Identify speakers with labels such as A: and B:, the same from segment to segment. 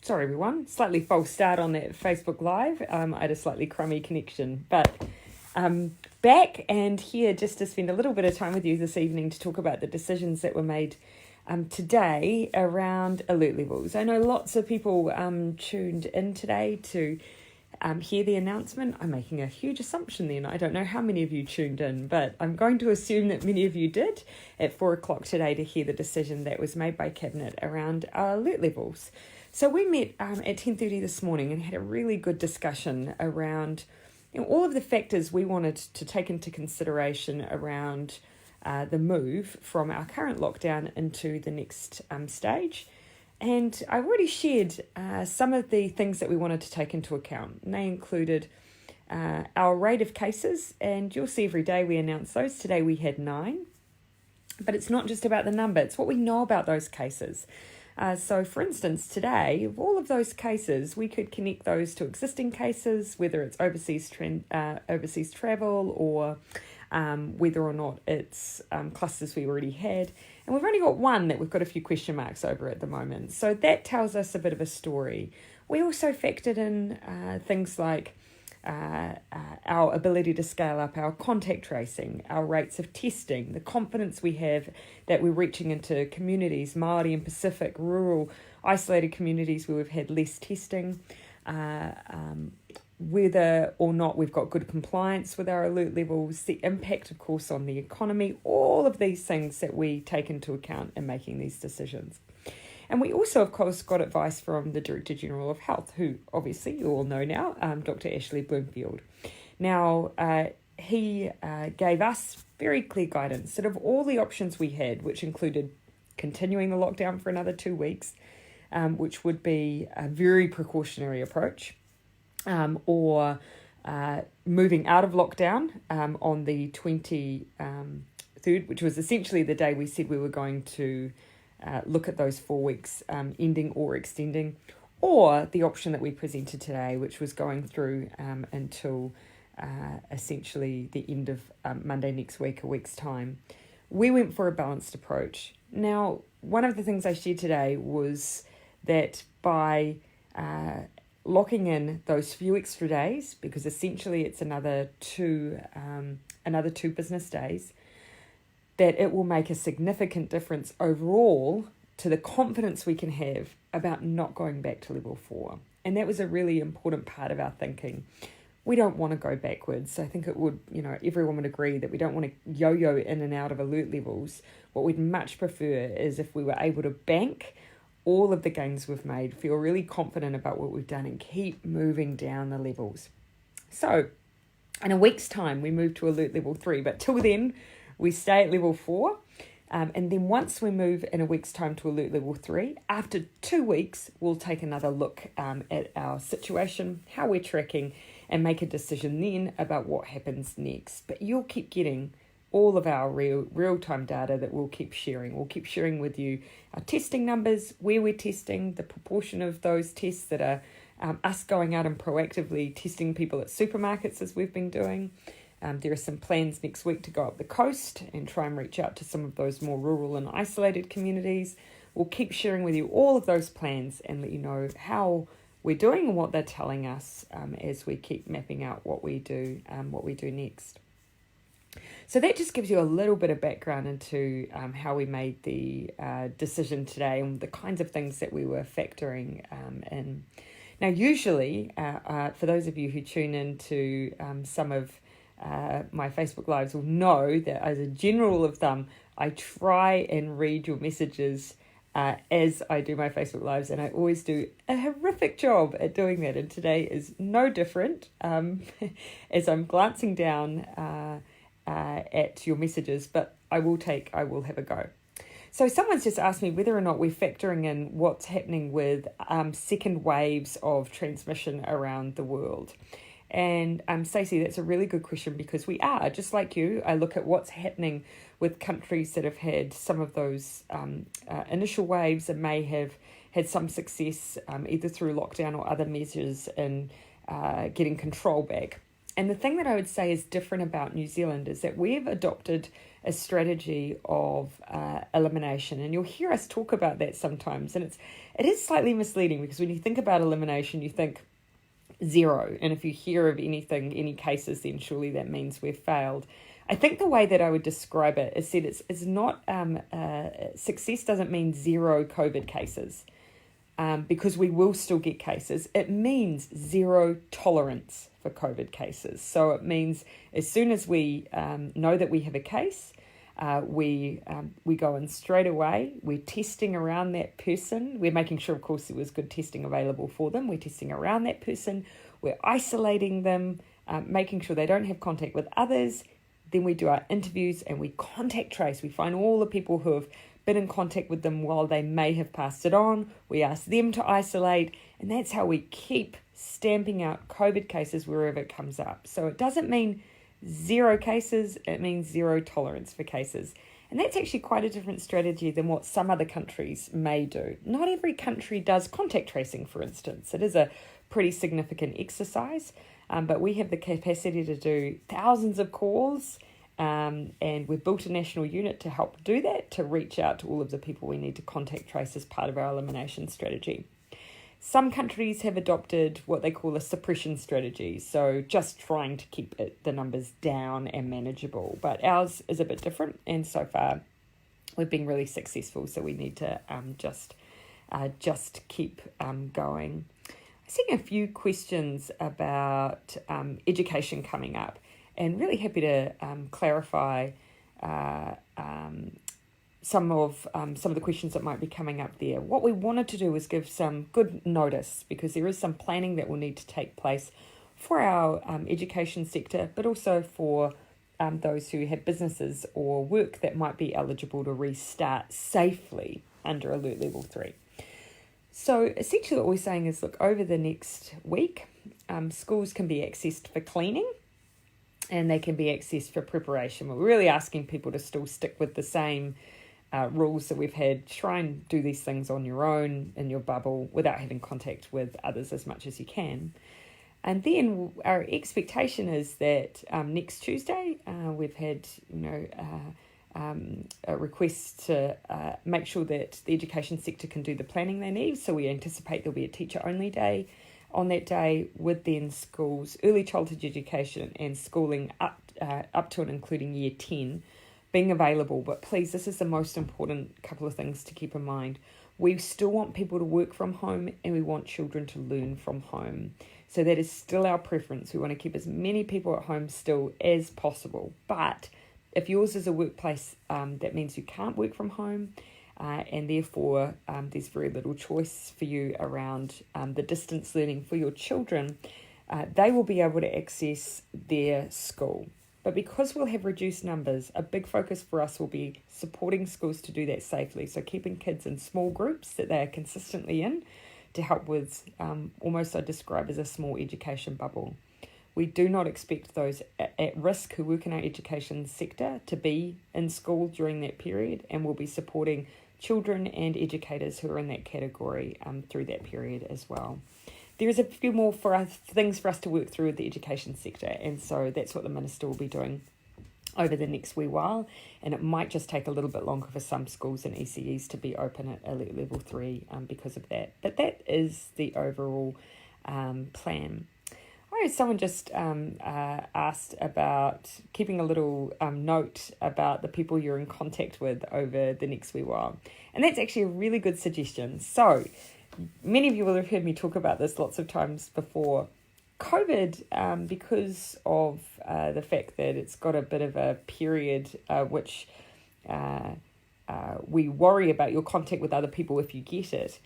A: Sorry everyone, slightly false start on that Facebook Live. I had a slightly crummy connection, but back and here just to spend a little bit of time with you this evening to talk about the decisions that were made today around alert levels. I know lots of people tuned in today to hear the announcement. I'm making a huge assumption then. I don't know how many of you tuned in, but I'm going to assume that many of you did at 4 o'clock today to hear the decision that was made by Cabinet around alert levels. So we met at 10:30 this morning and had a really good discussion around all of the factors we wanted to take into consideration around the move from our current lockdown into the next stage. And I already shared some of the things that we wanted to take into account. And they included our rate of cases, and you'll see every day we announce those. Today we had 9. But it's not just about the number, it's what we know about those cases. So, for instance, today, of all of those cases, we could connect those to existing cases, whether it's overseas travel or whether or not it's clusters we already had. And we've only got one that we've got a few question marks over at the moment. So that tells us a bit of a story. We also factored in things like our ability to scale up our contact tracing, our rates of testing, the confidence we have that we're reaching into communities, Māori and Pacific, rural, isolated communities where we've had less testing, whether or not we've got good compliance with our alert levels, the impact, of course, on the economy, all of these things that we take into account in making these decisions. And we also, of course, got advice from the Director General of Health, who obviously you all know now, Dr. Ashley Bloomfield. Now, he gave us very clear guidance that of all the options we had, which included continuing the lockdown for another 2 weeks, which would be a very precautionary approach, or moving out of lockdown on the 23rd, which was essentially the day we said we were going to look at those 4 weeks ending or extending, or the option that we presented today, which was going through until essentially the end of Monday next week, a week's time. We went for a balanced approach. Now, one of the things I shared today was that by locking in those few extra days, because essentially it's another two business days, that it will make a significant difference overall to the confidence we can have about not going back to level 4. And that was a really important part of our thinking. We don't want to go backwards. I think it would, everyone would agree that we don't want to yo-yo in and out of alert levels. What we'd much prefer is if we were able to bank all of the gains we've made, feel really confident about what we've done and keep moving down the levels. So in a week's time, we move to alert level 3, but till then, we stay at level 4, and then once we move in a week's time to alert level 3, after 2 weeks, we'll take another look at our situation, how we're tracking, and make a decision then about what happens next. But you'll keep getting all of our real-time data that we'll keep sharing. We'll keep sharing with you our testing numbers, where we're testing, the proportion of those tests that are us going out and proactively testing people at supermarkets as we've been doing. There are some plans next week to go up the coast and try and reach out to some of those more rural and isolated communities. We'll keep sharing with you all of those plans and let you know how we're doing and what they're telling us as we keep mapping out what we do next. So that just gives you a little bit of background into how we made the decision today and the kinds of things that we were factoring in. Now, usually, for those of you who tune into some of my Facebook Lives will know that as a general rule of thumb, I try and read your messages as I do my Facebook Lives, and I always do a horrific job at doing that, and today is no different as I'm glancing down at your messages, but I will have a go. So someone's just asked me whether or not we're factoring in what's happening with second waves of transmission around the world. And Stacey, that's a really good question, because we are, just like you, I look at what's happening with countries that have had some of those initial waves and may have had some success either through lockdown or other measures in getting control back. And the thing that I would say is different about New Zealand is that we've adopted a strategy of elimination. And you'll hear us talk about that sometimes. And it is slightly misleading because when you think about elimination, you think zero. And if you hear of anything, any cases, then surely that means we've failed. I think the way that I would describe it is that it's not, success doesn't mean zero COVID cases. Because we will still get cases. It means zero tolerance for COVID cases. So it means as soon as we know that we have a case, we go in straight away. We're testing around that person. We're making sure, of course, there was good testing available for them. We're testing around that person. We're isolating them, making sure they don't have contact with others. Then we do our interviews and we contact trace. We find all the people who have been in contact with them while they may have passed it on. We ask them to isolate, and that's how we keep stamping out COVID cases wherever it comes up. So it doesn't mean zero cases, it means zero tolerance for cases. And that's actually quite a different strategy than what some other countries may do. Not every country does contact tracing, for instance. It is a pretty significant exercise, but we have the capacity to do thousands of calls. And we've built a national unit to help do that, to reach out to all of the people we need to contact trace as part of our elimination strategy. Some countries have adopted what they call a suppression strategy, so just trying to keep the numbers down and manageable. But ours is a bit different, and so far we've been really successful, so we need to just keep going. I've seen a few questions about education coming up. And really happy to clarify some of the questions that might be coming up there. What we wanted to do was give some good notice because there is some planning that will need to take place for our education sector, but also for those who have businesses or work that might be eligible to restart safely under Alert Level 3. So essentially what we're saying is, look, over the next week, schools can be accessed for cleaning, and they can be accessed for preparation. We're really asking people to still stick with the same rules that we've had. Try and do these things on your own, in your bubble, without having contact with others as much as you can. And then our expectation is that next Tuesday, we've had a request to make sure that the education sector can do the planning they need. So we anticipate there'll be a teacher-only day on that day, with then schools, early childhood education and schooling up to and including year 10 being available. But please, this is the most important couple of things to keep in mind. We still want people to work from home and we want children to learn from home. So that is still our preference. We want to keep as many people at home still as possible. But if yours is a workplace that means you can't work from home, and therefore there's very little choice for you around the distance learning for your children, they will be able to access their school. But because we'll have reduced numbers, a big focus for us will be supporting schools to do that safely. So keeping kids in small groups that they are consistently in to help with almost I describe as a small education bubble. We do not expect those at risk who work in our education sector to be in school during that period, and we'll be supporting children and educators who are in that category through that period as well. There is a few more things for us to work through with the education sector, and so that's what the Minister will be doing over the next wee while, and it might just take a little bit longer for some schools and ECEs to be open at Alert Level 3 because of that. But that is the overall plan. Someone just asked about keeping a little note about the people you're in contact with over the next wee while. And that's actually a really good suggestion. So many of you will have heard me talk about this lots of times before. COVID, because of the fact that it's got a bit of a period which we worry about your contact with other people if you get it.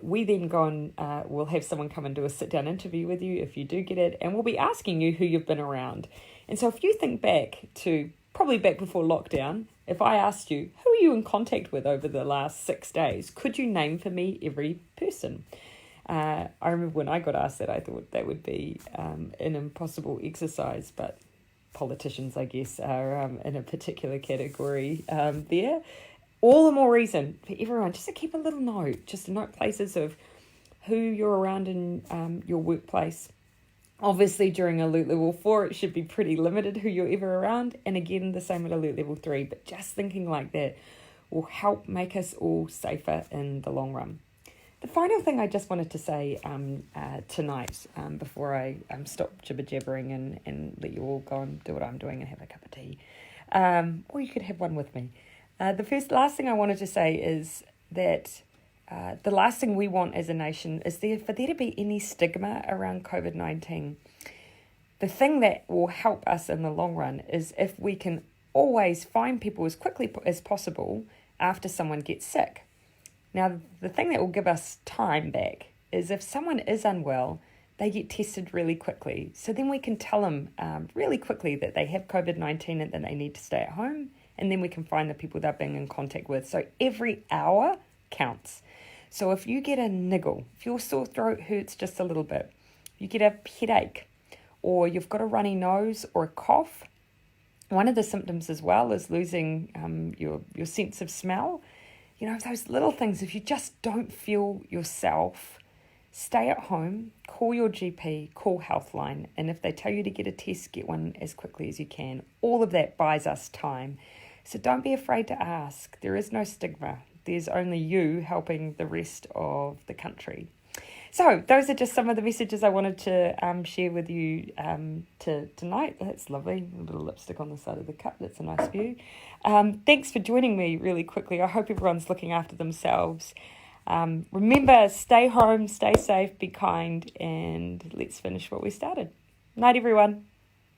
A: We then go and we'll have someone come and do a sit-down interview with you if you do get it, and we'll be asking you who you've been around. And so if you think back to probably back before lockdown, if I asked you, who are you in contact with over the last 6 days, could you name for me every person? I remember when I got asked that, I thought that would be an impossible exercise, but politicians, I guess, are in a particular category there. All the more reason for everyone just to keep a little note, just to note places of who you're around in your workplace, Obviously, during alert level 4, it should be pretty limited who you're ever around. And again, the same at alert level 3. But just thinking like that will help make us all safer in the long run. The final thing I just wanted to say tonight, before I stop jibber-jabbering and let you all go and do what I'm doing and have a cup of tea, or you could have one with me. Last thing I wanted to say is that the last thing we want as a nation is for there to be any stigma around COVID-19. The thing that will help us in the long run is if we can always find people as quickly as possible after someone gets sick. Now, the thing that will give us time back is if someone is unwell, they get tested really quickly. So then we can tell them really quickly that they have COVID-19 and that they need to stay at home. And then we can find the people they're being in contact with. So every hour counts. So if you get a niggle, if your sore throat hurts just a little bit, you get a headache, or you've got a runny nose or a cough, one of the symptoms as well is losing your sense of smell. You know, those little things, if you just don't feel yourself, stay at home, call your GP, call Healthline, and if they tell you to get a test, get one as quickly as you can. All of that buys us time. So don't be afraid to ask. There is no stigma. There's only you helping the rest of the country. So those are just some of the messages I wanted to share with you tonight. That's lovely. A little lipstick on the side of the cup. That's a nice view. Thanks for joining me really quickly. I hope everyone's looking after themselves. Remember, stay home, stay safe, be kind, and let's finish what we started. Night, everyone.